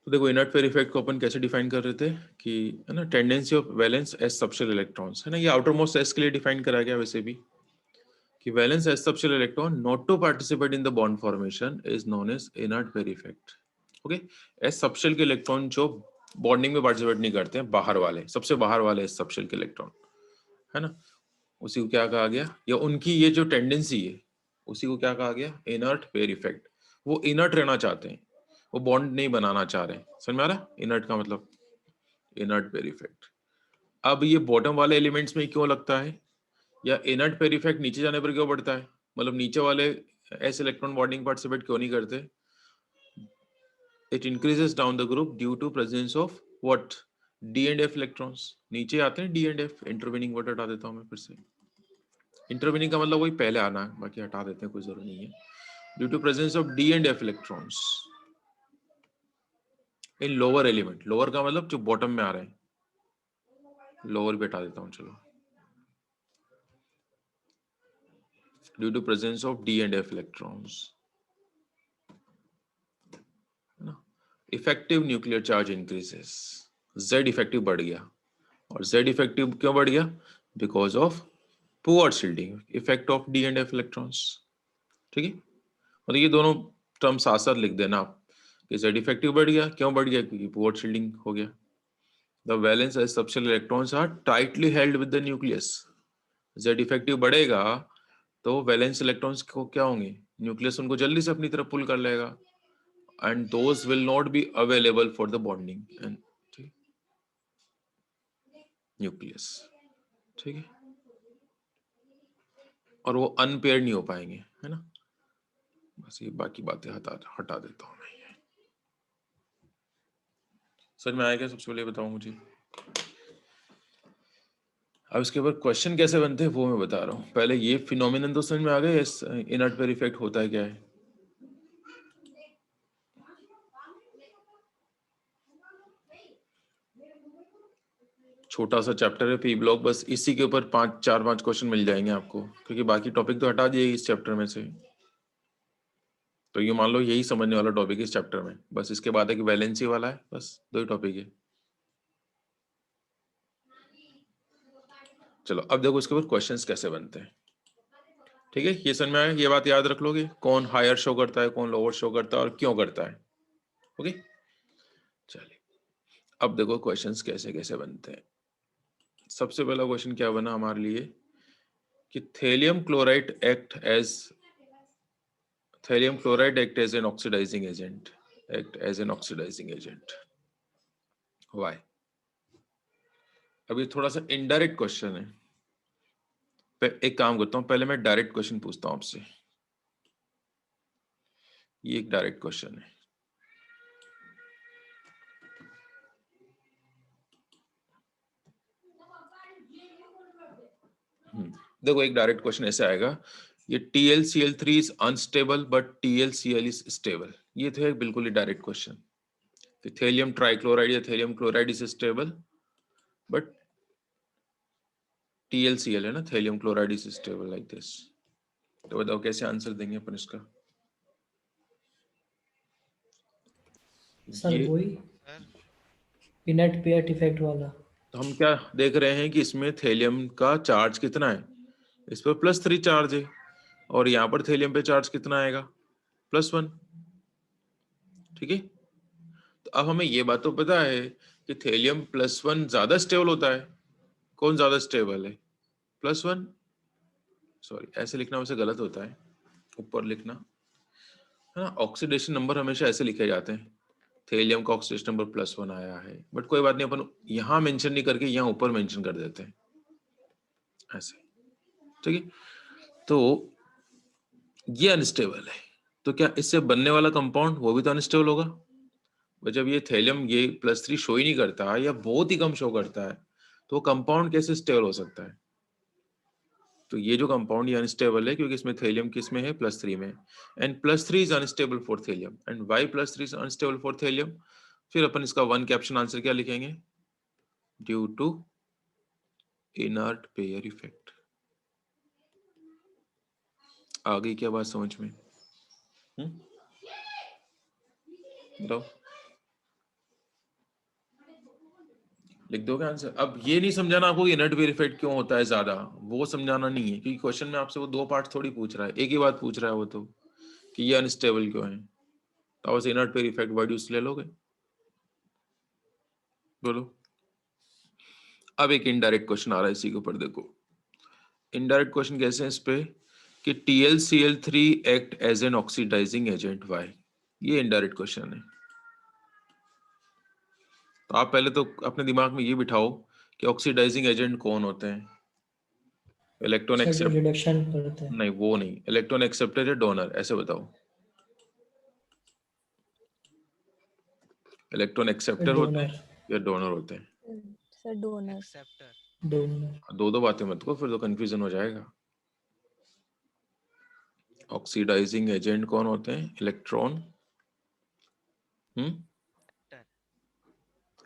तो देखो inert pair effect को अपन कैसे डिफाइन कर रहे थे कि है ना, tendency of valence s subshell electrons, है ना, ये आउटर मोस्ट एस के लिए डिफाइन करा गया वैसे भी, कि valence s subshell electron not to participate in the bond formation is known as inert pair effect. Okay, s subshell के इलेक्ट्रॉन जो बॉन्डिंग में पार्टिसिपेट नहीं करते हैं, बाहर वाले, सबसे बाहर वाले एस सबशेल के इलेक्ट्रॉन, है ना, उसी को क्या कहा गया, या उनकी ये जो टेंडेंसी है उसी को क्या कहा गया, इनर्ट पेयर इफेक्ट। वो इनर्ट रहना चाहते हैं, वो बॉन्ड नहीं बनाना चाह रहे हैं। समझ में आ रहा है इनर्ट का मतलब, इनर्ट पेयर इफेक्ट। अब ये बॉटम वाले एलिमेंट्स में क्यों लगता है, या इनर्ट पेयर इफेक्ट नीचे जाने पर क्यों बढ़ता है, मतलब नीचे वाले एस इलेक्ट्रॉन बॉन्डिंग पार्टिसिपेट क्यों नहीं करते। It increases down the group due to presence of what, d and f electrons. नीचे आते हैं d and f, intervening word हटा देता हूं मैं फिर से। इंटरवेनिंग का मतलब वही पहले आना है, बाकी हटा देते हैं, कोई जरूरत नहीं है। Due to presence of d and f electrons in lower element, lower का मतलब जो बॉटम में आ रहे हैं, लोअर भी हटा देता हूं चलो, due to presence of d and f electrons, effective nuclear charge increases, Z effective बढ़ गया। और जेड इफेक्टिव क्यों बढ़ गया, because of poor shielding effect of d and f electrons. ठीक है, मतलब ये दोनों टर्म साथ साथ लिख देना आप, कि जेड इफेक्टिव बढ़ गया, क्यों बढ़ गया, क्योंकि पुअर शील्डिंग हो गया। The valence s subshell electrons are tightly held with the nucleus. Z effective बढ़ेगा तो वैलेंस इलेक्ट्रॉन्स को क्या होंगे, न्यूक्लियस उनको जल्दी से अपनी तरफ पुल कर लेगा, and those will not be available for the bonding and nucleus। ठीक है, और वो अनपेयर्ड नहीं हो पाएंगे, है ना। बस ये बाकी बातें हटा देता हूं मैं। समझ में आएगा, सबसे पहले बताओ मुझे। अब इसके ऊपर क्वेश्चन कैसे बनते हैं वो मैं बता रहा हूँ। पहले ये फिनोमिनन तो समझ में आ गया, इनर्ट पेयर इफेक्ट होता है क्या है। छोटा सा चैप्टर है पी ब्लॉक, बस इसी के ऊपर 4-5 क्वेश्चन मिल जाएंगे आपको, क्योंकि बाकी टॉपिक तो हटा दिए इस चैप्टर में से। तो ये मान लो यही समझने वाला टॉपिक है इस चैप्टर में, बस इसके बाद है कि वैलेंसी वाला है, बस 2 ही टॉपिक है। चलो अब देखो इसके ऊपर क्वेश्चंस कैसे बनते हैं। ठीक है, ये समझ में आया, ये बात याद रख लोगे, कौन हायर शो करता है, कौन लोअर शो करता है और क्यों करता है। ओके, चलिए अब देखो क्वेश्चंस कैसे कैसे बनते हैं। सबसे पहला क्वेश्चन क्या बना हमारे लिए, कि thallium chloride act as an oxidising agent. Why. अब ये थोड़ा सा इनडायरेक्ट क्वेश्चन है, एक काम करता हूं, पहले मैं डायरेक्ट क्वेश्चन पूछता हूं आपसे। ये एक डायरेक्ट क्वेश्चन है। देखो एक डायरेक्ट क्वेश्चन ऐसे आएगा, ये TlCl3 is unstable but TlCl is stable. ये तो है बिल्कुल ही डायरेक्ट क्वेश्चन, कि थैलियम ट्राइक्लोराइड या thallium chloride is stable but TlCl है ना, thallium chloride is stable like this. तो बताओ कैसे आंसर देंगे अपन इसका। सर ये वही सर इनर्ट पेयर इफेक्ट वाला। तो हम क्या देख रहे हैं कि इसमें थैलियम का चार्ज कितना है, इस पर +3 चार्ज है, और यहाँ पर थैलियम पे चार्ज कितना आएगा, +1। ठीक है, तो अब हमें ये बात तो पता है कि थैलियम +1 ज्यादा स्टेबल होता है। कौन ज्यादा स्टेबल है, +1। सॉरी ऐसे लिखना वैसे गलत होता है, ऊपर लिखना, है ना। ऑक्सीडेशन नंबर हमेशा ऐसे लिखे जाते हैं, थैलियम का ऑक्सीडेशन नंबर +1 आया है, बट कोई बात नहीं, अपन यहाँ मेंशन नहीं करके यहाँ ऊपर मेंशन कर देते हैं ऐसे। ठीक है, तो ये अनस्टेबल है, तो क्या इससे बनने वाला कंपाउंड वो भी तो अनस्टेबल होगा। और जब ये थैलियम ये +3 शो ही नहीं करता या बहुत ही कम शो करता है, तो कंपाउंड कैसे स्टेबल हो सकता है। तो ये जो कंपाउंड ये अनस्टेबल है क्योंकि इसमें थैलियम किस में है, +3 में, and +3 is unstable for thallium, and why +3 is unstable for thallium. फिर अपन इसका 1 कैप्शन आंसर क्या लिखेंगे, due to inert pair effect. आ गई क्या बात समझ में, बताओ। लिख दोगे आंसर। अब ये नहीं समझाना आपको इनर्ट वेयर इफेक्ट क्यों होता है ज्यादा, वो समझाना नहीं है, क्योंकि क्वेश्चन में आपसे वो दो पार्ट थोड़ी पूछ रहा है, एक ही बात पूछ रहा है वो तो, कि ये अनस्टेबल क्यों है, तो बस inert pair effect word use ले लोगे। बोलो। अब एक इनडायरेक्ट क्वेश्चन आ रहा है इसी के ऊपर, देखो इनडायरेक्ट क्वेश्चन कैसे है इस पे, कि TlCl3 act as an oxidising agent, why. ये इनडायरेक्ट क्वेश्चन है। तो आप पहले तो अपने दिमाग में ये बिठाओ कि ऑक्सीडाइजिंग एजेंट कौन होते हैं। इलेक्ट्रॉन सर जो एक्सेप्ट, रिडक्शन करते हैं। नहीं वो नहीं, इलेक्ट्रॉन एक्सेप्टर या डोनर, ऐसे बताओ। इलेक्ट्रॉन एक्सेप्टर होते हैं डोनर। या डोनर होते हैं। Sir donor. एक्सेप्टर। डोनर। दो दो बातें मत करो, फिर तो कंफ्यूजन हो जाएगा। ऑक्सीडाइजिंग एजेंट कौन होते हैं, इलेक्ट्रॉन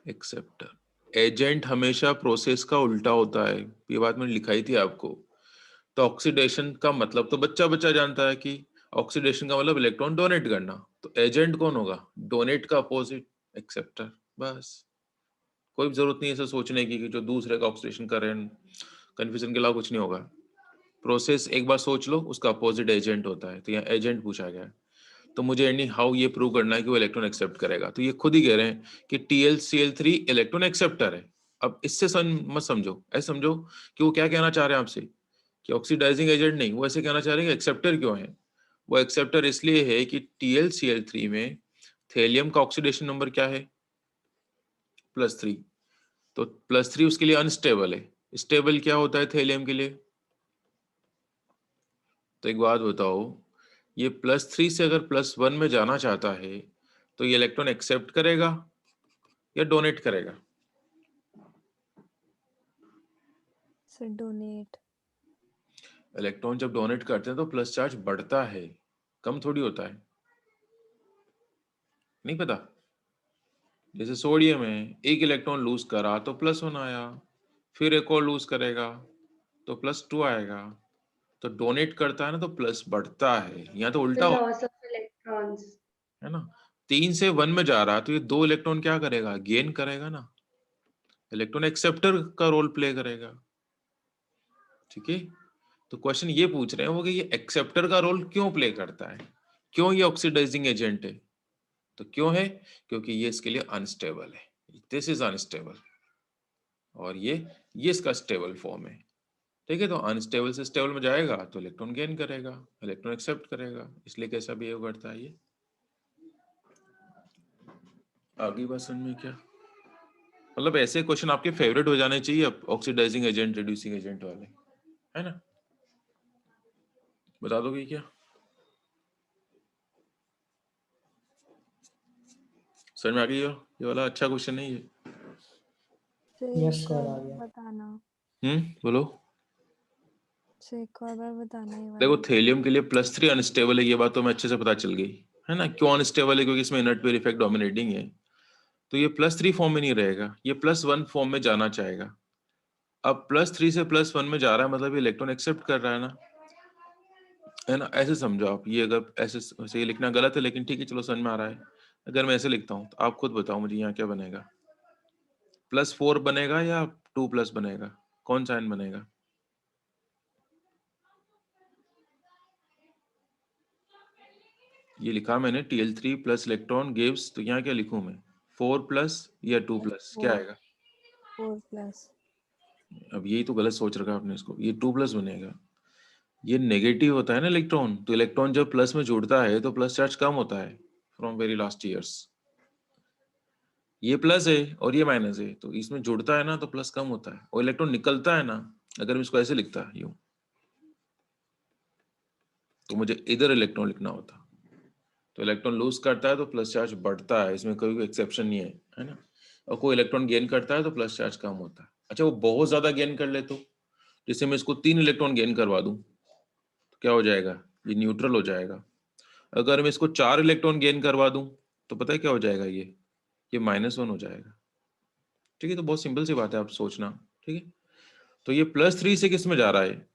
एक्सेप्टर। एजेंट हमेशा प्रोसेस का उल्टा होता है, ये बात मैंने लिखाई थी आपको। तो ऑक्सीडेशन का मतलब तो बच्चा बच्चा जानता है कि ऑक्सीडेशन का मतलब इलेक्ट्रॉन डोनेट करना, तो एजेंट कौन होगा, डोनेट का अपोजिट, एक्सेप्टर। बस, कोई जरूरत नहीं है ऐसा सोचने की कि जो दूसरे का ऑक्सीडेशन कर रहे हैं, कंफ्यूजन के अलावा कुछ नहीं होगा। प्रोसेस एक बार सोच लो, उसका अपोजिट एजेंट होता है, तो यहाँ एजेंट पूछा गया है। तो मुझे एनी हाउ ये प्रूव करना है कि वो इलेक्ट्रॉन एक्सेप्ट करेगा, तो ये खुद ही कह रहे हैं कि TlCl3 इलेक्ट्रॉन एक्सेप्टर है। अब इससे मत समझो, ऐसे समझो कि वो क्या कहना चाह रहे हैं आपसे, कि ऑक्सीडाइजिंग एजेंट नहीं, वो ऐसे कहना चाह रहे हैं कि एक्सेप्टर क्यों है। वो एक्सेप्टर इसलिए है कि TlCl3 में थेलियम का ऑक्सीडेशन नंबर क्या है, +3। तो +3 उसके लिए अनस्टेबल है। स्टेबल क्या होता है थेलियम के लिए, तो एक बात बताओ, ये +3 से अगर +1 में जाना चाहता है तो ये इलेक्ट्रॉन एक्सेप्ट करेगा या डोनेट करेगा। Sir donate. इलेक्ट्रॉन जब डोनेट करते हैं तो प्लस चार्ज बढ़ता है, कम थोड़ी होता है। नहीं पता, जैसे सोडियम है, एक इलेक्ट्रॉन लूज करा तो +1 आया, फिर एक और लूज करेगा तो +2 आएगा। तो डोनेट करता है ना तो प्लस बढ़ता है, यहाँ तो उल्टा The हो, loss of electrons. है ना। 3 से 1 में जा रहा है तो ये 2 इलेक्ट्रॉन क्या करेगा, गेन करेगा ना, इलेक्ट्रॉन एक्सेप्टर का रोल प्ले करेगा। ठीक है, तो क्वेश्चन ये पूछ रहे हैं वो कि ये एक्सेप्टर का रोल क्यों प्ले करता है, क्यों ये ऑक्सीडाइजिंग एजेंट है। तो क्यों है, क्योंकि ये इसके लिए अनस्टेबल है, दिस इज अनस्टेबल, और ये इसका स्टेबल फॉर्म है। ठीक है, तो अनस्टेबल से स्टेबल में जाएगा तो इलेक्ट्रॉन गेन करेगा, इलेक्ट्रॉन एक्सेप्ट करेगा, इसलिए कैसा बिहेव करता है ये। आगे बात समझ में क्या, मतलब ऐसे क्वेश्चन आपके फेवरेट हो जाने चाहिए, ऑक्सीडाइजिंग एजेंट, रिड्यूसिंग एजेंट वाले, है ना। बता दोगे क्या, समझ में आ गई हो? ये वाला अच्छा क्वेश्चन है ये। सर यस एक सर, और आ बार गया। बताना। बोलो। सर एक और बार बताना ये देखो वाला। थेलियम के लिए +3 अनस्टेबल है, ये बात तो मैं अच्छे से पता चल गई, है ना। क्यों अनस्टेबल है, क्योंकि इसमें इनर्ट वेयर इफेक्ट डोमिनेटिंग है, तो ये +3 फॉर्म में नहीं रहेगा, ये +1 फॉर्म में जाना चाहेगा। अब +3 से +1 में जा रहा है मतलब ये इलेक्ट्रॉन एक्सेप्ट कर रहा है ना, ऐसे समझो आप। ये अगर ऐसे ये लिखना गलत है, लेकिन ठीक है चलो समझ में आ रहा है। अगर मैं ऐसे लिखता हूँ तो आप खुद बताओ मुझे यहाँ क्या बनेगा, +4 बनेगा या 2+ बनेगा, कौन सा n बनेगा। ये लिखा मैंने Tl3 प्लस इलेक्ट्रॉन गिव्स, तो यहाँ क्या लिखूं मैं, 4+ या 2+, क्या आएगा। 4+। अब यही तो गलत सोच रखा आपने इसको, ये 2+ बनेगा। ये नेगेटिव होता है ना इलेक्ट्रॉन, तो इलेक्ट्रॉन जब प्लस में जुड़ता है तो प्लस चार्ज कम होता है फ्रॉम वेरी लास्ट ईयर्स। ये प्लस है और ये माइनस है, तो इसमें जुड़ता है ना तो प्लस कम होता है, और इलेक्ट्रॉन निकलता है ना, अगर मैं इसको ऐसे लिखता यूं, तो मुझे इधर इलेक्ट्रॉन लिखना होता। तो इलेक्ट्रॉन लूज करता है तो प्लस चार्ज बढ़ता है, इसमें कोई एक्सेप्शन नहीं है ना। और कोई इलेक्ट्रॉन गेन करता है तो प्लस चार्ज कम होता है। अच्छा, वो बहुत ज्यादा गेन कर ले तो, जैसे मैं इसको 3 इलेक्ट्रॉन गेन करवा दूं तो क्या हो जाएगा, ये न्यूट्रल हो जाएगा। अगर मैं इसको 4 इलेक्ट्रॉन गेन करवा दूं तो पता है क्या हो जाएगा, ये -1 हो जाएगा। ठीक है, तो बहुत सिंपल सी बात है, आप सोचना। ठीक है, तो ये +3 से किस में जा रहा है,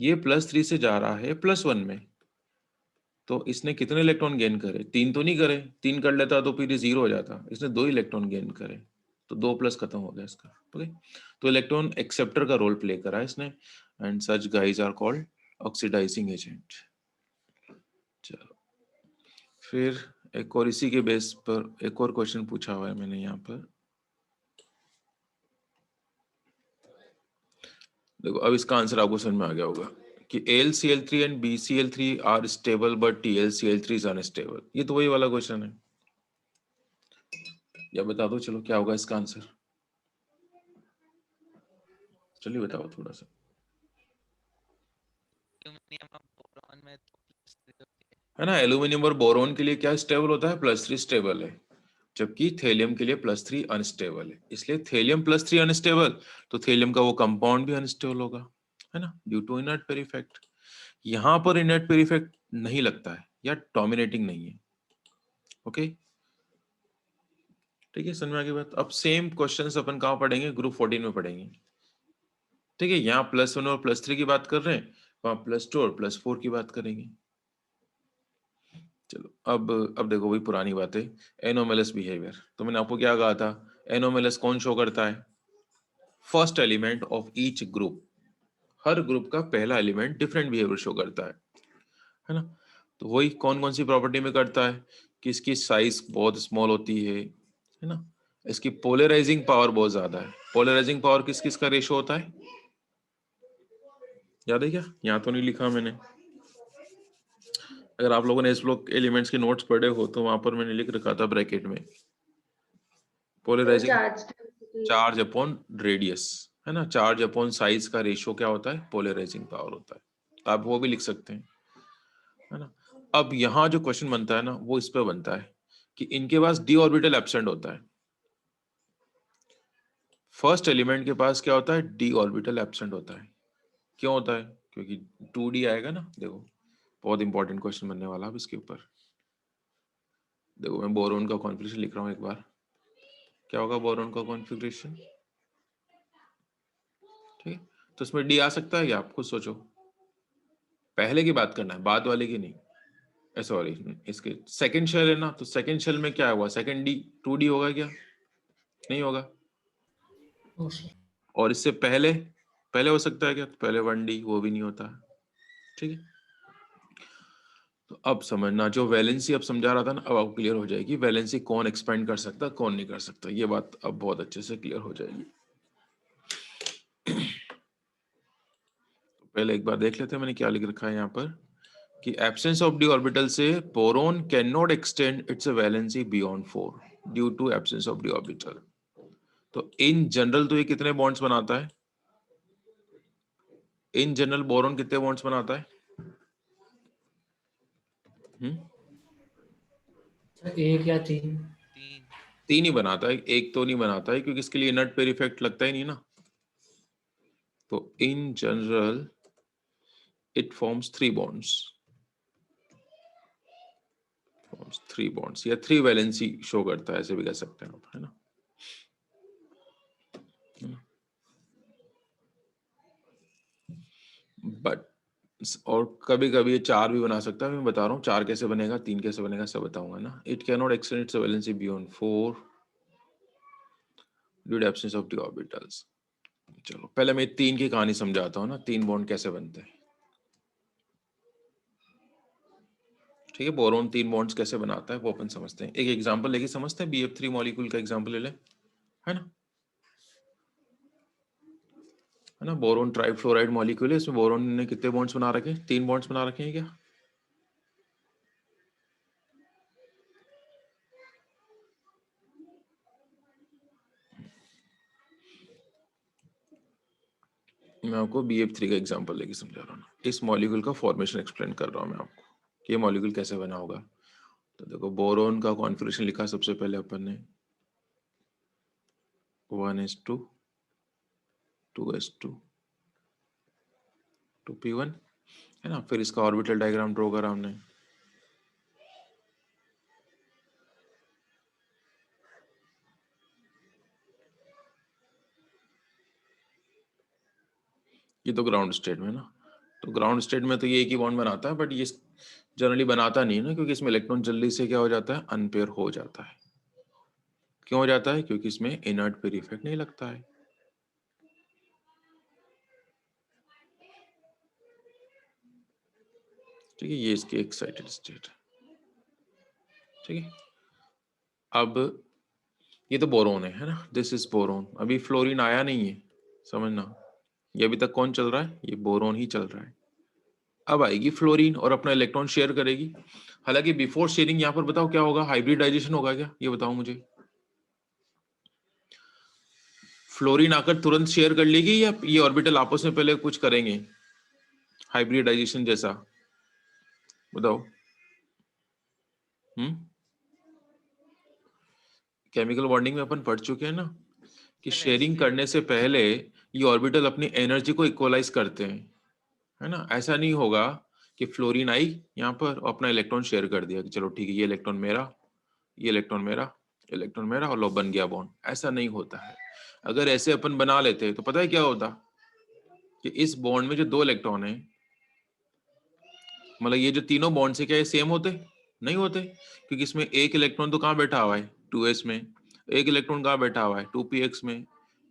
ये +3 से जा रहा है +1 में। तो इसने कितने इलेक्ट्रॉन गेन करे, 3 तो नहीं करे, 3 कर लेता तो फिर ये 0 हो जाता, इसने 2 इलेक्ट्रॉन गेन करे। तो 2 प्लस खत्म हो गया इसका। ओके, तो इलेक्ट्रॉन एक्सेप्टर का रोल प्ले करा है इसने, and such guys are called oxidising agent. चलो फिर एक और इसी के बेस पर एक और क्वेश्चन पूछा हुआ है मैंने यहाँ पर। देखो अब इसका आंसर आपको समझ में आ गया होगा कि AlCl3 and BCl3 are stable but TlCl3 is unstable. ये तो वही वाला क्वेश्चन है, या बता दो चलो क्या होगा इसका आंसर, चलिए बताओ थोड़ा सा। है ना, एल्यूमिनियम और बोरोन के लिए क्या स्टेबल होता है, +3 स्टेबल है, जबकि थेलियम के लिए +3 अनस्टेबल है। इसलिए थेलियम +3 अनस्टेबल, तो थेलियम का वो कंपाउंड भी अनस्टेबल होगा, है ना, due to inert pair effect. यहां पर इनर्ट पेयर इफेक्ट नहीं लगता है या डोमिनेटिंग नहीं है। ओके ठीक है, समझ में आ गई बात। अब सेम क्वेश्चंस अपन कहाँ पढ़ेंगे, ग्रुप 14 में पढ़ेंगे। ठीक है, यहाँ +1 और +3 की बात कर रहे हैं, वहां +2 और +4 की बात करेंगे। चलो अब देखो वही पुरानी बात है, एनोमलस बिहेवियर। तो मैंने आपको क्या कहा था, एनोमलस कौन शो करता है, first element of each group. Her group का पहला एलिमेंट डिफरेंट बिहेवियर शो करता है ना। तो वही कौन कौन सी प्रॉपर्टी में करता है कि इसकी साइज बहुत स्मॉल होती है ना, इसकी पोलराइजिंग पावर बहुत ज्यादा है। पोलराइजिंग पावर किस किस का रेशो होता है, याद है क्या, यहाँ तो नहीं लिखा मैंने। अगर आप लोगों ने इस ब्लॉक एलिमेंट्स के नोट्स पढ़े हो तो वहां पर मैंने लिख रखा था ब्रैकेट में, पोलराइजिंग चार्ज अपॉन रेडियस, है ना, चार्ज अपॉन साइज का रेशियो क्या होता है, पोलराइजिंग पावर होता है। आप वो भी लिख सकते हैं, है ना। अब यहाँ जो क्वेश्चन बनता है ना वो इस पे बनता है कि इनके पास डी ऑर्बिटल एब्सेंट होता है। फर्स्ट एलिमेंट के पास क्या होता है, डी ऑर्बिटल एब्सेंट होता है। क्यों होता है, क्योंकि 2D आएगा ना। देखो बहुत इंपॉर्टेंट क्वेश्चन बनने वाला अब इसके ऊपर। देखो मैं बोरोन का कॉन्फ़िगरेशन लिख रहा हूँ एक बार, क्या होगा बोरोन का कॉन्फ़िगरेशन, ठीक है। तो इसमें डी आ सकता है क्या, आप खुद सोचो। पहले की बात करना है, बाद वाले की नहीं, सॉरी इसके सेकंड शेल है ना, तो सेकंड शेल में क्या हुआ, सेकंड डी 2D होगा क्या, नहीं होगा। और इससे पहले पहले हो सकता है क्या, तो पहले 1D, वो भी नहीं होता है, ठीक है। तो अब समझना, जो वैलेंसी अब समझा रहा था ना, अब आपको क्लियर हो जाएगी वैलेंसी कौन एक्सपेंड कर सकता है कौन नहीं कर सकता, ये बात अब बहुत अच्छे से क्लियर हो जाएगी। तो पहले एक बार देख लेते हैं मैंने क्या लिख रखा है यहाँ पर, कि एब्सेंस ऑफ डी ऑर्बिटल से boron can not extend its valency beyond 4 due to absence of d orbital. तो इन जनरल तो ये कितने बॉन्ड्स बनाता है, इन जनरल बोरोन कितने बॉन्ड्स बनाता है, एक या तीन, तीन ही बनाता है, एक तो नहीं बनाता है, क्योंकि इसके लिए इनर्ट पेयर इफेक्ट लगता ही नहीं ना। तो in general it forms 3 bonds, forms 3 bonds या 3 वैलेंसी शो करता है, ऐसे भी कह सकते हैं आप, है ना। बट और कभी कभी ये 4 भी बना सकता है, मैं बता रहा हूँ 4 कैसे बनेगा 3 कैसे बनेगा सब बताऊंगा ना। It can not extend its valency beyond 4 due to absence of d orbitals. चलो पहले मैं 3 की कहानी समझाता हूँ ना, 3 बॉन्ड कैसे बनते हैं, ठीक है। बोरोन 3 बॉन्ड्स कैसे बनाता है वो अपन समझते हैं, एक एग्जांपल लेके समझते हैं। BF3 मॉलिक्यूल का एग्जांपल ले ले, है ना, है ना। बोरोन ट्राइफ्लोराइड मॉलिक्यूल है, इसमें बोरोन ने कितने बॉन्ड्स बना रखे हैं, 3 बॉन्ड्स बना रखे हैं क्या, मैं आपको BF3 का एग्जांपल लेके समझा रहा हूँ ना। इस मॉलिक्यूल का फॉर्मेशन एक्सप्लेन कर रहा हूँ मैं आपको कि ये मॉलिक्यूल कैसे बना होगा। तो देखो बोरोन का कॉन्फ़िगरेशन लिखा सबसे पहले अपन ने 1s2 2s2 2p1, है ना। फिर इसका ऑर्बिटल डायग्राम ड्रॉ करा हमने, ये तो ग्राउंड स्टेट में ना। तो ग्राउंड स्टेट में तो ये एक ही बॉन्ड बनाता है, बट ये जनरली बनाता नहीं है ना, क्योंकि इसमें इलेक्ट्रॉन जल्दी से क्या हो जाता है, अनपेयर हो जाता है। क्यों हो जाता है? क्योंकि इसमें इनर्ट पेयर इफेक्ट नहीं लगता है। ठीक है, ये इसकी एक्साइटेड स्टेट है। ठीक है, अब ये तो बोरोन है ना, दिस इज बोरोन। अभी फ्लोरीन आया नहीं है, समझना। ये अभी तक कौन चल रहा है? ये बोरोन ही चल रहा है। अब आएगी फ्लोरीन और अपना इलेक्ट्रॉन शेयर करेगी। हालांकि बिफोर शेयरिंग यहाँ पर बताओ क्या होगा? हाइब्रिडाइजेशन होगा क्या? ये बताओ मुझे। फ्लोरीन आकर तुरंत शेयर कर लेगी या ये ऑर्बिटल आपस में पहले कुछ करेंगे हाइब्रिडाइजेशन जैसा? बताओ। केमिकल बॉन्डिंग में अपन पढ़ चुके हैं ना कि शेयरिंग करने से पहले ये ऑर्बिटल अपनी एनर्जी को इक्वलाइज करते हैं, है ना। ऐसा नहीं होगा कि फ्लोरीन आई यहाँ पर और अपना इलेक्ट्रॉन शेयर कर दिया कि चलो ठीक है, ये इलेक्ट्रॉन मेरा, ये इलेक्ट्रॉन मेरा, इलेक्ट्रॉन मेरा, और लो बन गया बॉन्ड। ऐसा नहीं होता है। अगर ऐसे अपन बना लेते तो पता है क्या होता कि इस बॉन्ड में जो दो इलेक्ट्रॉन है, मतलब ये जो तीनों बॉन्ड से क्या ये सेम होते? नहीं होते, क्योंकि इसमें एक इलेक्ट्रॉन तो कहाँ बैठा हुआ है? 2s में। एक इलेक्ट्रॉन कहाँ बैठा हुआ है? 2px में।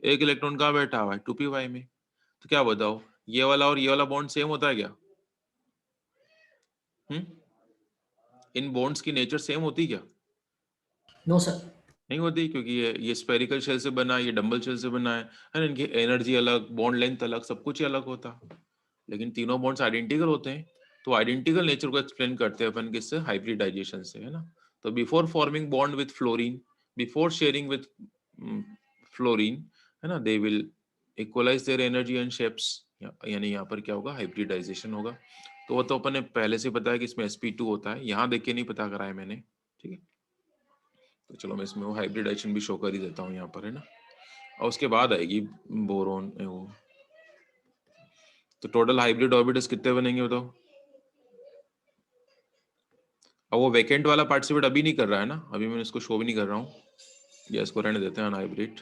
एक इलेक्ट्रॉन कहाँ बैठा हुआ है? 2py में। तो क्या बताओ, ये वाला और ये वाला बॉन्ड सेम होता है क्या? इन बॉन्ड्स की नेचर सेम होती क्या? No sir. नहीं होती, क्योंकि ये स्फेरिकल शेल से बना है, ये डंबल शेल से बना है ना। इनकी एनर्जी अलग, बॉन्ड लेंथ अलग, सब कुछ ही अलग होता। लेकिन तीनों बॉन्ड्स आइडेंटिकल होते हैं। तो आइडेंटिकल नेचर को एक्सप्लेन करते हैं अपन किससे? हाइब्रिडाइजेशन से, है ना। तो before forming bond with fluorine, before sharing with fluorine, है ना, they will equalise their energy and shapes. यानी यहाँ पर क्या होगा? हाइब्रिडाइजेशन होगा। तो वो तो अपन ने पहले से पता है कि इसमें sp2 होता है, यहाँ देख के नहीं पता करा है मैंने। ठीक है, तो चलो मैं इसमें वो हाइब्रिडाइजेशन भी शो कर ही देता हूँ यहाँ पर, है ना। और उसके बाद आएगी बोरोन वो। तो टोटल हाइब्रिड ऑर्बिटल्स कितने बनेंगे बताओ? अब वो वैकेंट वाला पार्टिसिपेट अभी नहीं कर रहा है ना, अभी मैं इसको शो भी नहीं कर रहा हूँ, या इसको रहने देते हैं अनहाइब्रिड।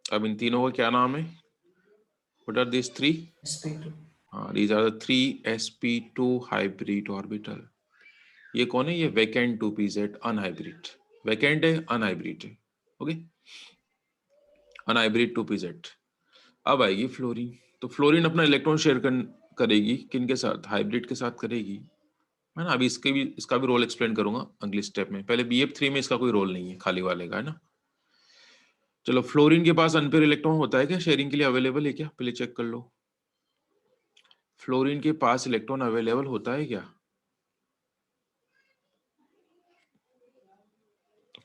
अब इन तीनों का क्या नाम है? What are this three? sp2। हाँ, these are the 3 sp2 hybrid orbital. ये कौन है? ये वैकेंट 2pz अनहाइब्रिड। वैकेंट है, अनहाइब्रिड है। Okay, unhybrid 2pz। अब आएगी फ्लोरीन। तो फ्लोरीन अपना इलेक्ट्रॉन शेयर करेगी किन के साथ? हाइब्रिड के साथ करेगी, है ना। अभी इसका भी रोल एक्सप्लेन करूंगा अगली स्टेप में। पहले BF3 में इसका कोई रोल नहीं है, खाली वाले का, है ना। चलो, फ्लोरीन के पास अनपेयर इलेक्ट्रॉन होता है क्या? शेयरिंग के लिए अवेलेबल है क्या? पहले चेक कर लो। फ्लोरीन के पास इलेक्ट्रॉन अवेलेबल होता है क्या?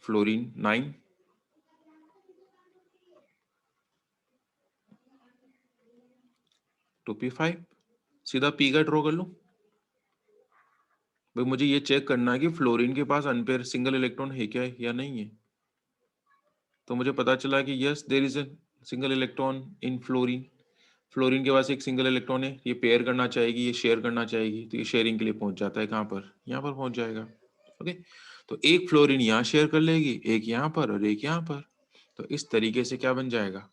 फ्लोरीन 9, टू P5, सीधा P का ड्रॉ कर लूं। भाई मुझे ये चेक करना है कि फ्लोरीन के पास अनपेयर सिंगल इलेक्ट्रॉन है क्या या नहीं है। तो मुझे पता चला कि yes, there is a single electron in fluorine. Fluorine के पास एक सिंगल इलेक्ट्रॉन है, ये पेयर करना चाहेगी, ये शेयर करना चाहेगी, तो ये शेयरिंग के लिए पहुंच जाता है कहाँ पर? यहाँ पर पहुंच जाएगा। ओके, तो एक फ्लोरीन यहाँ शेयर कर लेगी, एक यहाँ पर और एक यहाँ पर। तो इस तरीके से क्या बन जाएगा?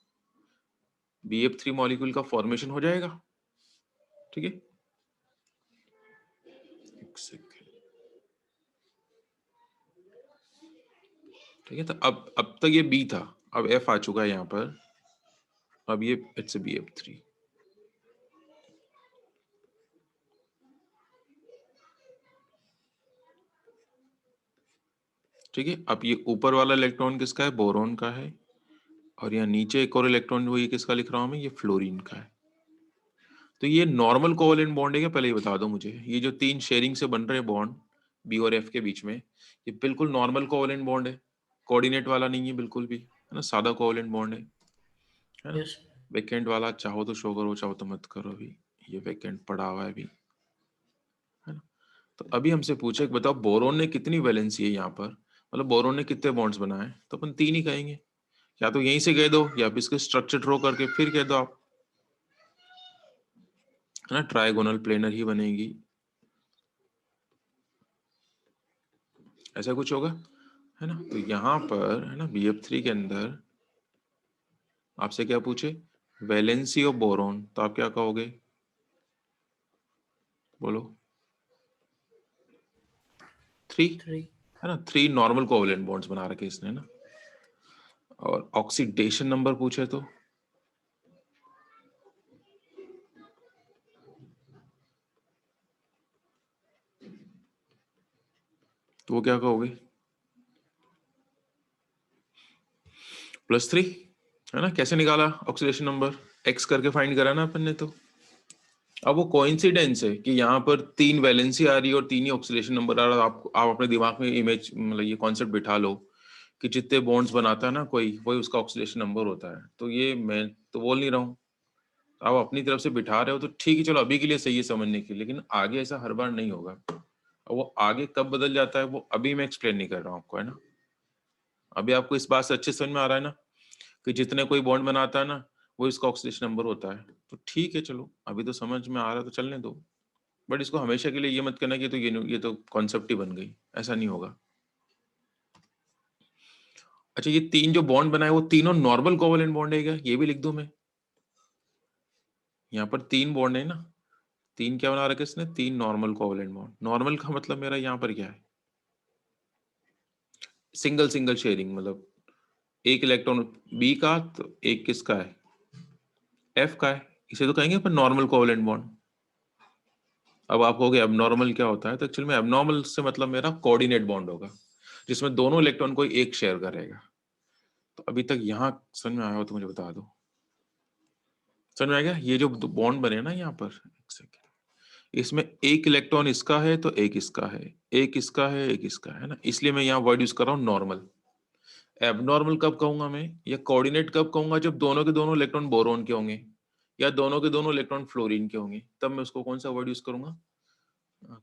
BF3 मॉलिक्यूल का फॉर्मेशन हो जाएगा। ठीक है, एक सेकेंड। ठीक है, तो अब तक ये B था, अब F आ चुका है यहाँ पर। अब ये इट्स BF3। ठीक है, अब ये ऊपर वाला इलेक्ट्रॉन किसका है? बोरोन का है। और यहाँ नीचे एक और इलेक्ट्रॉन, वो ये किसका लिख रहा हूं मैं? ये फ्लोरीन का है। तो ये नॉर्मल कोवैलेंट बॉन्ड है क्या? पहले ये बता दो मुझे। ये जो तीन शेयरिंग से बन रहे बॉन्ड B और F के बीच में, ये बिल्कुल नॉर्मल कोवैलेंट बॉन्ड है, कोऑर्डिनेट वाला नहीं है बिल्कुल भी, है ना। सादा कोवैलेंट बॉन्ड है ना। यस। वैकेंट वाला चाहो तो शो करो, चाहो तो मत करो। अभी ये वैकेंट पड़ा हुआ है अभी, है ना। तो अभी हमसे पूछे कि बताओ बोरोन ने कितनी वैलेंसी है यहाँ पर, मतलब बोरोन ने कितने बॉन्ड्स बनाए? तो अपन 3 ही कहेंगे। या तो यहीं से कह दो, या फिर इसके स्ट्रक्चर ड्रॉ करके फिर कह दो आप, है ना। ट्राइगोनल प्लेनर ही बनेगी, ऐसा कुछ होगा, है ना। तो यहाँ पर, है ना, BF3 के अंदर आपसे क्या पूछे? वैलेंसी ऑफ बोरोन, तो आप क्या कहोगे? बोलो। 3। 3। है ना, 3 नॉर्मल कोवेलेंट बॉन्ड्स बना रखे इसने ना। और ऑक्सीडेशन नंबर पूछे तो वो क्या कहोगे, +3 है ना। कैसे निकाला ऑक्सीडेशन नंबर, एक्स करके फाइंड करा ना अपन ने। तो अब वो कोइंसिडेंस है कि यहाँ पर 3 वैलेंसी आ रही है और 3 ही ऑक्सीडेशन नंबर आ रहा है। आप अपने दिमाग में इमेज मतलब ये कॉन्सेप्ट बिठा लो कि जितने बॉन्ड्स बनाता है ना कोई, वही उसका ऑक्सीडेशन नंबर होता है। तो ये मैं तो बोल नहीं रहा हूँ, आप अपनी तरफ से बिठा रहे हो तो ठीक है, चलो अभी के लिए सही है समझने के लिए, लेकिन आगे ऐसा हर बार नहीं होगा। और वो आगे कब बदल जाता है वो अभी मैं एक्सप्लेन नहीं कर रहा हूँ आपको, है ना। अभी आपको इस बात से अच्छे समझ में आ रहा है ना कि जितने कोई बॉन्ड बनाता है ना वो इसका ऑक्सीडेशन नंबर होता है। तो ठीक है, चलो अभी तो समझ में आ रहा है तो चलने दो। बट इसको हमेशा के लिए ये मत करना कि ये तो कॉन्सेप्ट ही बन गई, ऐसा नहीं होगा। अच्छा, ये 3 जो बॉन्ड बनाए वो तीनों नॉर्मल कोवेलेंट बॉन्ड है क्या, ये भी लिख दूं मैं। यहाँ पर 3 बॉन्ड है ना, 3 क्या बना रखे इसने, 3 नॉर्मल कोवेलेंट बॉन्ड। नॉर्मल का मतलब मेरा यहाँ पर क्या है, सिंगल सिंगल शेयरिंग, मतलब एक इलेक्ट्रॉन बी का तो एक किसका है, एफ का है। इसे तो कहेंगे अपन नॉर्मल कोवेलेंट बॉन्ड। अब आप कहोगे एबनॉर्मल क्या होता है, तो एक्चुअली में एबनॉर्मल से मतलब मेरा कोऑर्डिनेट बॉन्ड होगा जिसमें दोनों इलेक्ट्रॉन कोई एक शेयर करेगा। तो अभी तक यहाँ समझ में आया हो तो मुझे बता दो, समझ में आ गया। ये जो बॉन्ड बने ना यहाँ पर, एक सेकेंड, इसमें एक इलेक्ट्रॉन इसका है तो एक इसका है, एक इसका है एक इसका है ना, इसलिए मैं यहाँ वर्ड यूज कर रहा हूँ नॉर्मल। एबनॉर्मल कब कहूंगा मैं, या कोऑर्डिनेट कब कहूंगा, जब दोनों के दोनों इलेक्ट्रॉन बोरोन के होंगे या दोनों के दोनों इलेक्ट्रॉन फ्लोरीन के होंगे, तब मैं उसको कौन सा वर्ड यूज करूंगा,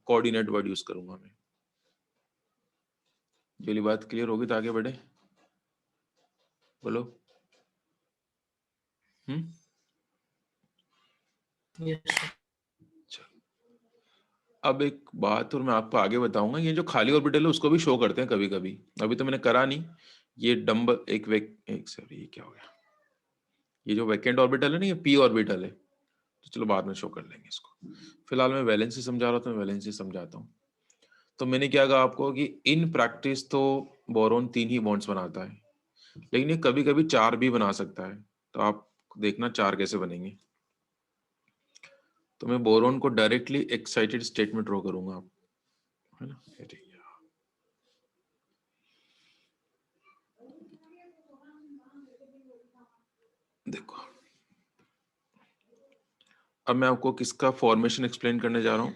कोऑर्डिनेट वर्ड यूज करूंगा मैं। ये वाली बात क्लियर होगी तो आगे बढ़े, बोलो। Yes sir. अब एक बात और मैं आपको आगे बताऊंगा, ये जो खाली ऑर्बिटल है उसको भी शो करते हैं कभी कभी, अभी तो मैंने करा नहीं। ये डम्बल एक सॉरी ये क्या हो गया, ये जो वैकेंट ऑर्बिटल है ना, ये पी ऑर्बिटल है, तो चलो बाद में शो कर लेंगे इसको। फिलहाल मैं वैलेंसी समझा रहा था, मैं वैलेंसी समझाता हूँ। तो मैंने क्या कहा आपको कि इन प्रैक्टिस तो बोरोन 3 ही बॉन्ड्स बनाता है, लेकिन ये कभी कभी 4 भी बना सकता है। तो आप देखना 4 कैसे बनेंगे। तो मैं बोरोन को डायरेक्टली एक्साइटेड स्टेट में ड्रॉ करूंगा, है ना। देखो अब मैं आपको किसका फॉर्मेशन एक्सप्लेन करने जा रहा हूं।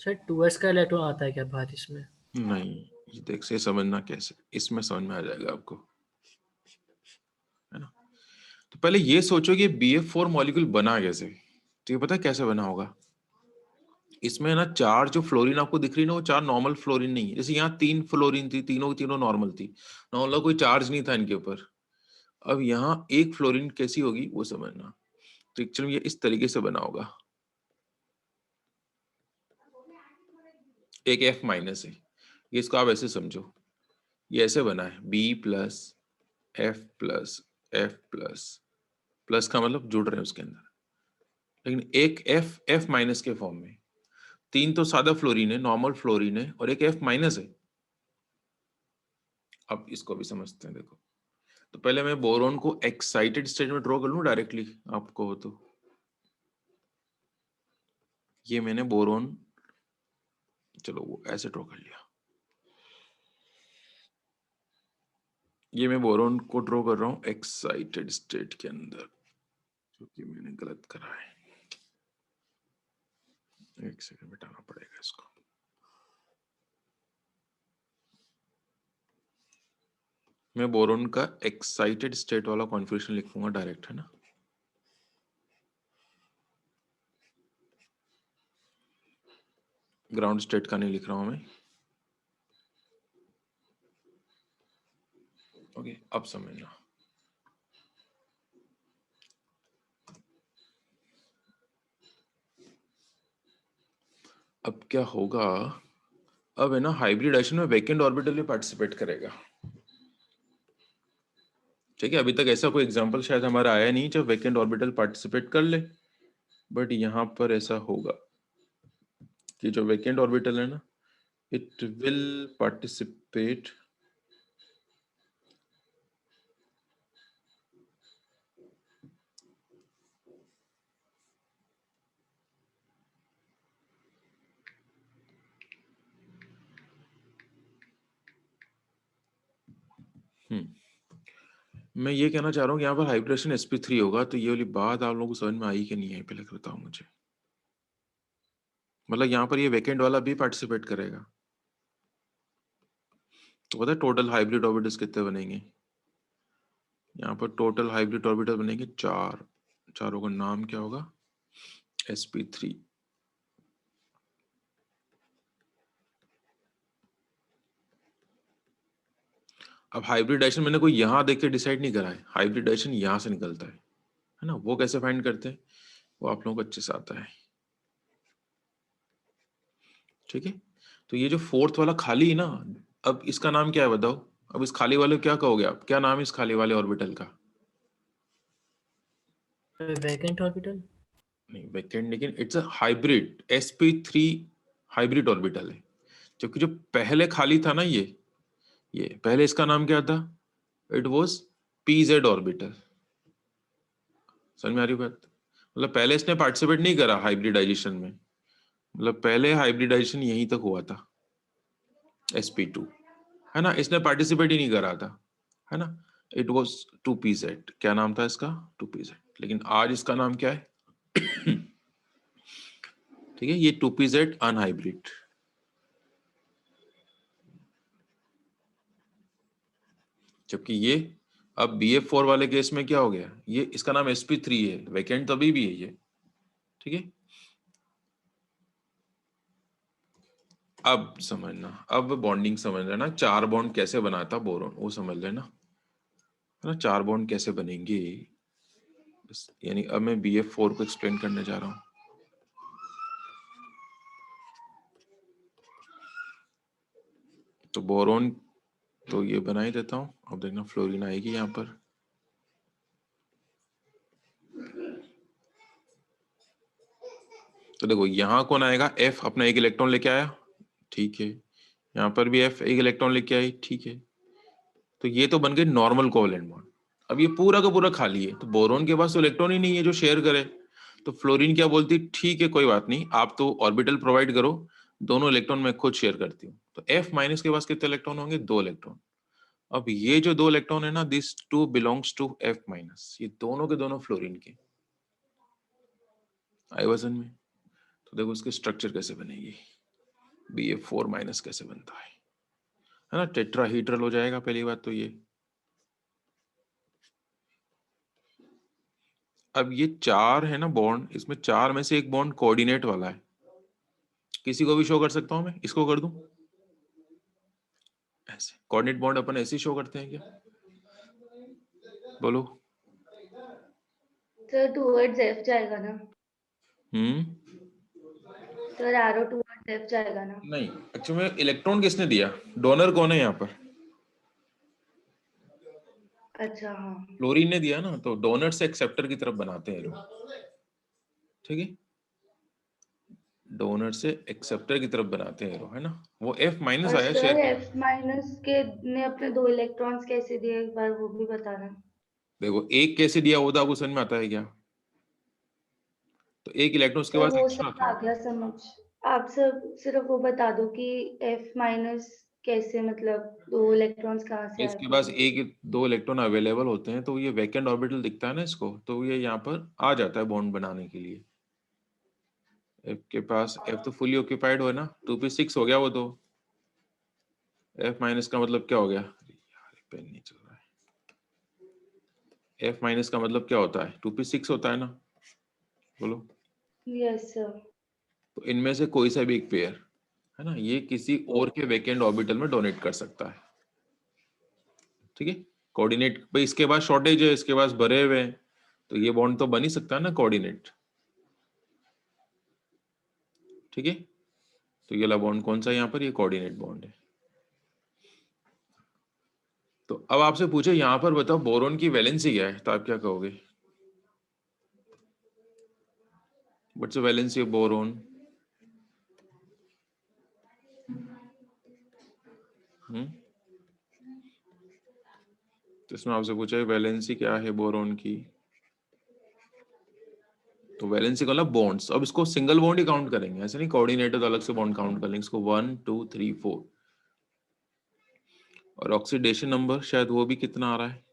सर 2s का इलेक्ट्रॉन आता है क्या बाहर इसमें? नहीं, ये देख से समझना कैसे, इसमें समझ में आ जाएगा आपको, है ना। तो पहले ये सोचो कि BF4 मॉलिक्यूल बना कैसे। तो ये पता है कैसे बना होगा, इसमें ना 4 जो फ्लोरीन आपको दिख रही ना, वो 4 नॉर्मल फ्लोरीन नहीं है। जैसे यहाँ 3 फ्लोरीन थी, तीनों की तीनों नॉर्मल थी, नॉर्मल कोई चार्ज नहीं था इनके ऊपर। अब यहाँ एक फ्लोरीन कैसी होगी वो समझना। तो एक्चुअली ये इस तरीके से बना होगा, एक F- है, ये इसको आप ऐसे समझो, ये ऐसे बना है B+F+F+, प्लस का मतलब जुड़ रहे हैं उसके अंदर, लेकिन एक F- के फॉर्म में। 3 तो सादा फ्लोरीन है, नॉर्मल फ्लोरीन है, और एक F- है। अब इसको भी समझते हैं, देखो। तो पहले मैं बोरोन को एक्साइटेड स्टेट में ड्रॉ कर लूं डायरेक्टली, आपको हो तो। ये मैंने बोरोन, चलो वो ऐसे ड्रॉ कर लिया। ये मैं बोरोन को ड्रॉ कर रहा हूं एक्साइटेड स्टेट के अंदर, जो कि मैंने गलत करा है। एक सेकंड मिटाना पड़ेगा इसको। मैं बोरोन का एक्साइटेड स्टेट वाला कॉन्फ़िगरेशन लिखूंगा डायरेक्ट, है ना। ग्राउंड स्टेट का नहीं लिख रहा हूं मैं। ओके, अब समझना। अब क्या होगा, अब है ना हाइब्रिडाइजेशन में वैकेंट ऑर्बिटल भी पार्टिसिपेट करेगा। ठीक है, अभी तक ऐसा कोई एग्जांपल शायद हमारा आया नहीं जब वैकेंट ऑर्बिटल पार्टिसिपेट कर ले। बट यहाँ पर ऐसा होगा कि जो वैकेंट ऑर्बिटल है ना, इट विल पार्टिसिपेट मैं ये कहना चाह रहा हूँ कि यहाँ पर हाइब्रिडेशन sp3 होगा, तो ये वाली बात आप लोगों को समझ में आई कि नहीं आई, पहले बताओ मुझे। मतलब यहाँ पर ये वैकेंट वाला भी पार्टिसिपेट करेगा। तो पता है टोटल हाइब्रिड ऑर्बिटल्स कितने बनेंगे? यहाँ पर टोटल हाइब्रिड ऑर्बिटल बनेंगे 4। चारों का नाम क्या होगा? sp3। अब हाइब्रिडाइजेशन मैंने कोई यहाँ देख के डिसाइड नहीं करा है, हाइब्रिडाइजेशन यहाँ से निकलता है ना। वो कैसे फाइंड करते हैं वो आप लोगों को अच्छे से आता है, ठीक है। तो ये जो फोर्थ वाला खाली है ना, अब इसका नाम क्या है बताओ? अब इस खाली वाले को क्या कहोगे आप? क्या नाम है इस खाली वाले ऑर्बिटल का? Vacant orbital. नहीं वैकेंट, लेकिन it's a hybrid, sp3 hybrid orbital है। क्योंकि जो पहले खाली था ना, ये पहले इसका नाम क्या था? It was pz orbital. समझ में आ रही बात? मतलब पहले इसने पार्टिसिपेट नहीं करा हाइब्रिडाइजेशन में, मतलब पहले हाइब्रिडाइजेशन यहीं तक हुआ था sp2, है ना। इसने पार्टिसिपेट ही नहीं करा था, है ना। It was 2pz। क्या नाम था इसका? 2pz। लेकिन आज इसका नाम क्या है? ठीक है, ये 2pz अनहाइब्रिड। जबकि ये अब BF4 वाले केस में क्या हो गया? ये इसका नाम sp3 है, वैकेंट तो अभी भी है ये, ठीक है। अब समझना, अब बॉन्डिंग समझ लेना, 4 बॉन्ड कैसे बनाता बोरोन वो समझ लेना, है ना। 4 बॉन्ड कैसे बनेंगे, यानी अब मैं BF4 को एक्सप्लेन करने जा रहा हूं। तो बोरोन तो ये बना ही देता हूं। अब देखना फ्लोरीन आएगी यहाँ पर। तो देखो यहाँ कौन आएगा? F अपना एक इलेक्ट्रॉन लेके आया, ठीक है। यहाँ पर भी F एक इलेक्ट्रॉन लेके आई, ठीक है। तो ये तो बन गए नॉर्मल कोवैलेंट बॉन्ड। अब ये पूरा का पूरा खाली है, तो बोरोन के पास तो इलेक्ट्रॉन ही नहीं है जो शेयर करे। तो फ्लोरीन क्या बोलती? ठीक है कोई बात नहीं, आप तो ऑर्बिटल प्रोवाइड करो, दोनों इलेक्ट्रॉन मैं खुद शेयर करती हूँ। तो F माइनस के पास कितने इलेक्ट्रॉन होंगे? 2 इलेक्ट्रॉन। अब ये जो 2 इलेक्ट्रॉन है ना, this 2 belongs to F minus, ये दोनों के दोनों फ्लोरीन के। आई वजन में तो देखो इसके स्ट्रक्चर कैसे बनेगी, BF4 माइनस कैसे बनता है ना। टेट्राहीड्रल हो जाएगा पहली बात तो ये। अब ये 4 है ना बॉन्ड, इसमें 4 में से एक बॉन्ड कोऑर्डिनेट वाला है। किसी को भी शो कर सकता हूं मैं, इसको कर दूं ऐसे। कोऑर्डिनेट बॉन्ड अपन ऐसे ही शो करते हैं क्या? बोलो। सर टूवर्ड्स एफ जाएगा ना? सर एरो टूवर्ड्स एफ जाएगा ना? नहीं, एक्चुअली में इलेक्ट्रॉन किसने दिया? डोनर कौन है यहाँ पर? अच्छा हाँ। फ्लोरीन ने दिया ना, तो डोनर से एक्सेप्टर की तरफ बनाते हैं लोग, ठीक है। डोनर से एक्सेप्टर की तरफ बनाते हैं है ना। वो F माइनस और आया सर शेयर। एफ माइनस के ने अपने 2 इलेक्ट्रॉन्स कैसे दिए, एक बार वो भी बताना। देखो एक कैसे दिया वो तो आपको समझ में आता है क्या? तो एक इलेक्ट्रॉन उसके सर पास वो एक्स्ट्रा सब था। आ गया समझ। आप सब सिर्फ वो बता दो कि एफ माइनस कैसे, मतलब 2 इलेक्ट्रॉन्स कहाँ से आए इसके थे। पास एक 2 इलेक्ट्रॉन अवेलेबल होते हैं, तो ये वैकेंट ऑर्बिटल दिखता है ना इसको, तो ये यहाँ पर आ जाता है बॉन्ड बनाने के लिए। F के पास F तो फुली ऑक्यूपाइड हो है ना, 2p6 हो गया वो तो। F माइनस का मतलब क्या हो गया? यार पेन नहीं चल रहा है। F माइनस का मतलब क्या होता है? 2p6 होता है ना, बोलो। Yes sir. तो इनमें से कोई सा भी एक पेयर, है ना, ये किसी और के वैकेंट ऑर्बिटल में डोनेट कर सकता है, ठीक है। कोऑर्डिनेट भाई इसके पास शॉर्टेज है, इसके पास भरे हुए हैं, तो ये बॉन्ड तो बन ही सकता है ना कोऑर्डिनेट, ठीक है। तो ये वाला बॉन्ड कौन सा है यहाँ पर? ये कोऑर्डिनेट बॉन्ड है। तो अब आपसे पूछे यहाँ पर बताओ बोरोन की वैलेंसी क्या है, तो आप क्या कहोगे? What's the valency of boron? तो इसमें आपसे पूछा है वैलेंसी क्या है बोरोन की, तो वैलेंसी का मतलब बॉन्ड्स। अब इसको सिंगल बॉन्ड ही काउंट करेंगे, ऐसे नहीं कोऑर्डिनेटेड तो अलग से बॉन्ड काउंट कर लेंगे इसको, 1 2 3 4। और ऑक्सीडेशन नंबर शायद वो भी कितना आ रहा है,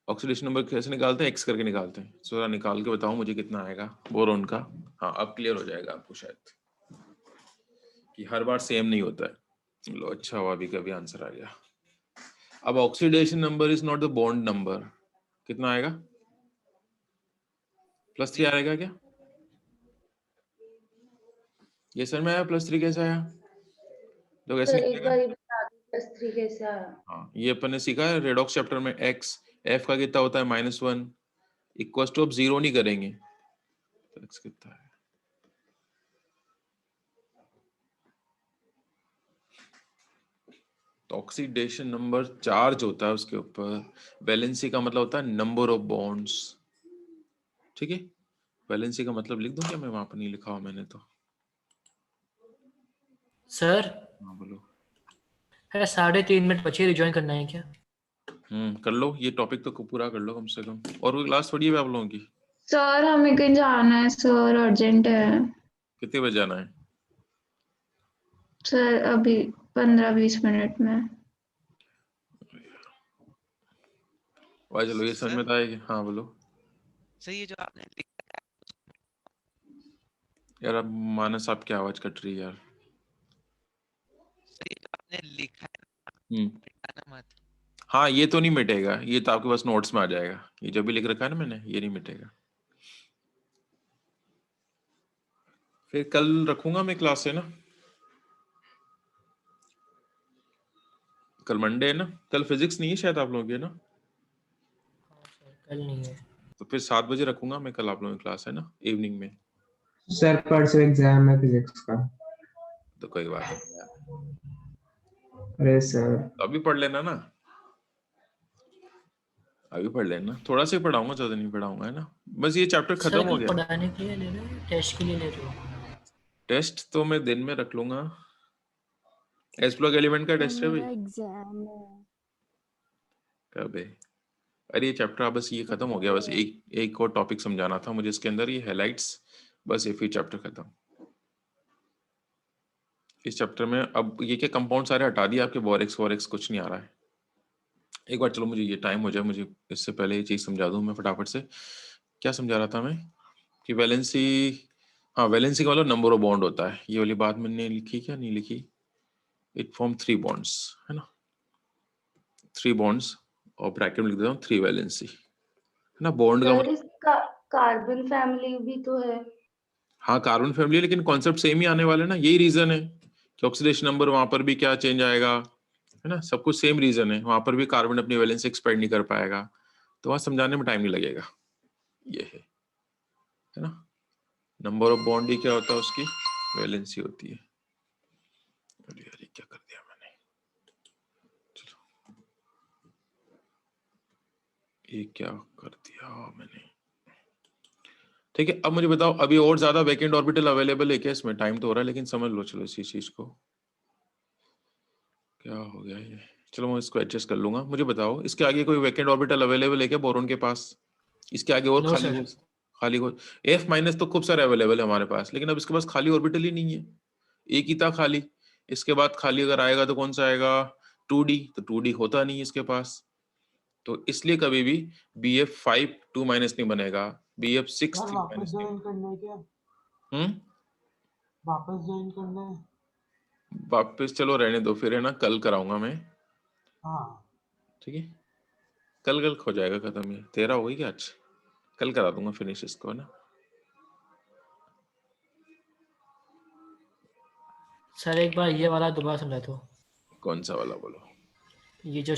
ऑक्सीडेशन नंबर कैसे निकालते हैं, एक्स करके निकालते हैं। जरा निकाल के बताओ मुझे कितना आएगा बोरोन का। हाँ अब क्लियर हो जाएगा आपको शायद कि हर बार सेम नहीं होता है। लो अच्छा हुआ अभी कभी आंसर आ गया। अब oxidation number is not the bond number, कितना आएगा, +3 आएगा क्या? ये सर में आया +3 कैसे आया, तो कैसे सर एक निकलेगा? बार ये बता दो +3 कैसे आया? हाँ ये अपन ने सीखा है रेडॉक्स चैप्टर में, एक्स एफ का कितना होता है -1, इक्वल टू अब 0 नहीं करेंगे तो एक्स कितना है, तो ऑक्सीडेशन नंबर चार्ज होता है उसके ऊपर, वैलेंसी का मतलब होता है नंबर ऑफ बॉन्ड्स। ठीक है, वैलेंसी का मतलब लिख दूं क्या मैं, वहां पर नहीं लिखा हुआ मैंने तो। सर हाँ बोलो। है 3.5 मिनट बचे, रिज्वाइन करना है क्या? कर लो ये टॉपिक तो पूरा कर लो कम से कम, और कोई क्लास थोड़ी है आप लोगों की? सर हमें कहीं जाना है सर, अर्जेंट है। कितने बजे जाना है? सर अभी 15-20 मिनट में। वाह चलो ये समझ में तो आएगी। हाँ बोलो। सर ये जो आपने लिखा यार अब मानस आपकी आवाज कट रही है यार। सर ये जो आपने लिखा है हम्म मिटाना मत। हाँ ये तो नहीं मिटेगा, ये तो आपके पास नोट्स में आ जाएगा, ये जो भी लिख रखा है ना मैंने ये नहीं मिटेगा। फिर कल रखूंगा मैं क्लास है ना, कल मंडे है ना, कल फिजिक्स नहीं है शायद आप लोगों की, है ना? कल नहीं है। तो फिर 7 बजे रखूंगा मैं कल आप लोगों की क्लास, है ना, इवनिंग में। सर परसों एग्जाम है फिजिक्स का। तो कोई बात नहीं यार, अरे सर तो अभी पढ़ लेना ना, अभी पढ़ लेना, थोड़ा सा ही पढ़ाऊंगा, ज्यादा नहीं पढ़ाऊंगा, है ना, बस ये चैप्टर सर खत्म हो कल गया। पढ़ाने के लिए ले रहे हो, टेस्ट के लिए ले रहे हो? टेस्ट तो मैं दिन में रख लूंगा, एस ब्लॉक एलिमेंट का सर टेस्ट है भाई। मेरा एग्जाम है। कब है? अरे ये चैप्टर अब बस ये खत्म हो गया, बस एक और टॉपिक समझाना था मुझे इसके अंदर, ये हाइलाइट्स, बस ये फिर चैप्टर खत्म। इस चैप्टर में अब ये क्या कंपाउंड सारे हटा दिए आपके, बोरेक्स वोरेक्स कुछ नहीं आ रहा है। एक बार चलो मुझे ये टाइम हो जाए, मुझे इससे पहले ये चीज समझा दूं मैं फटाफट से। क्या समझा रहा था मैं, कि वैलेंसी, हाँ वैलेंसी का मतलब नंबर ऑफ बॉन्ड होता है, ये वाली बात मैंने लिखी क्या नहीं लिखी, इट फॉर्म 3 बॉन्ड्स, है ना, 3 बॉन्ड्स, और ब्रैकेट में लिख देता हूँ 3 वैलेंसी, है ना, बॉन्ड का सर इसका कार्बन फैमिली भी तो है। हाँ कार्बन फैमिली, लेकिन कॉन्सेप्ट सेम ही आने वाले ना, यही रीजन है कि ऑक्सीडेशन नंबर वहां पर भी क्या चेंज आएगा, है ना, सब कुछ सेम रीजन है, वहां पर भी कार्बन अपनी वैलेंस एक्सपेंड नहीं कर पाएगा, तो वहां समझाने में टाइम नहीं लगेगा, ये है ना, नंबर ऑफ बॉन्ड ही क्या होता है उसकी वैलेंसी होती है। अरे अरे क्या कर दिया मैंने, चलो ये क्या कर दिया मैंने, ठीक है। अब मुझे बताओ अभी और ज्यादा वैकेंट ऑर्बिटल अवेलेबल है क्या इसमें, टाइम तो हो रहा है लेकिन समझ लो चलो इसी चीज को, क्या हो गया ये, चलो मैं इसको एडजस्ट कर लूंगा। मुझे बताओ इसके आगे कोई वैकेंट ऑर्बिटल अवेलेबल है क्या बोरोन के पास, इसके आगे और नो खाली सर। हो, खाली हो, F माइनस तो खूब सारे अवेलेबल है हमारे पास, लेकिन अब इसके पास खाली ऑर्बिटल ही नहीं है, एक ही था खाली, इसके बाद खाली अगर आएगा तो कौन सा आएगा, 2D, तो 2D होता नहीं इसके पास, तो इसलिए कभी भी BF5 2 माइनस नहीं बनेगा, BF6 सर 3 वापस माइनस नहीं ज्वाइन करना है क्या? हम्म वापस ज्वाइन करना है? वापस चलो रहने दो फिर, है ना, कल कराऊंगा मैं, हाँ ठीक है, कल हो जाएगा खत्म, ये 13 हो गई क्या आज, कल करा दूंगा फिनिश इसको, है ना। सर एक बार ये वाला दोबारा समझा दो, कौन सा वाला बोलो? ये जो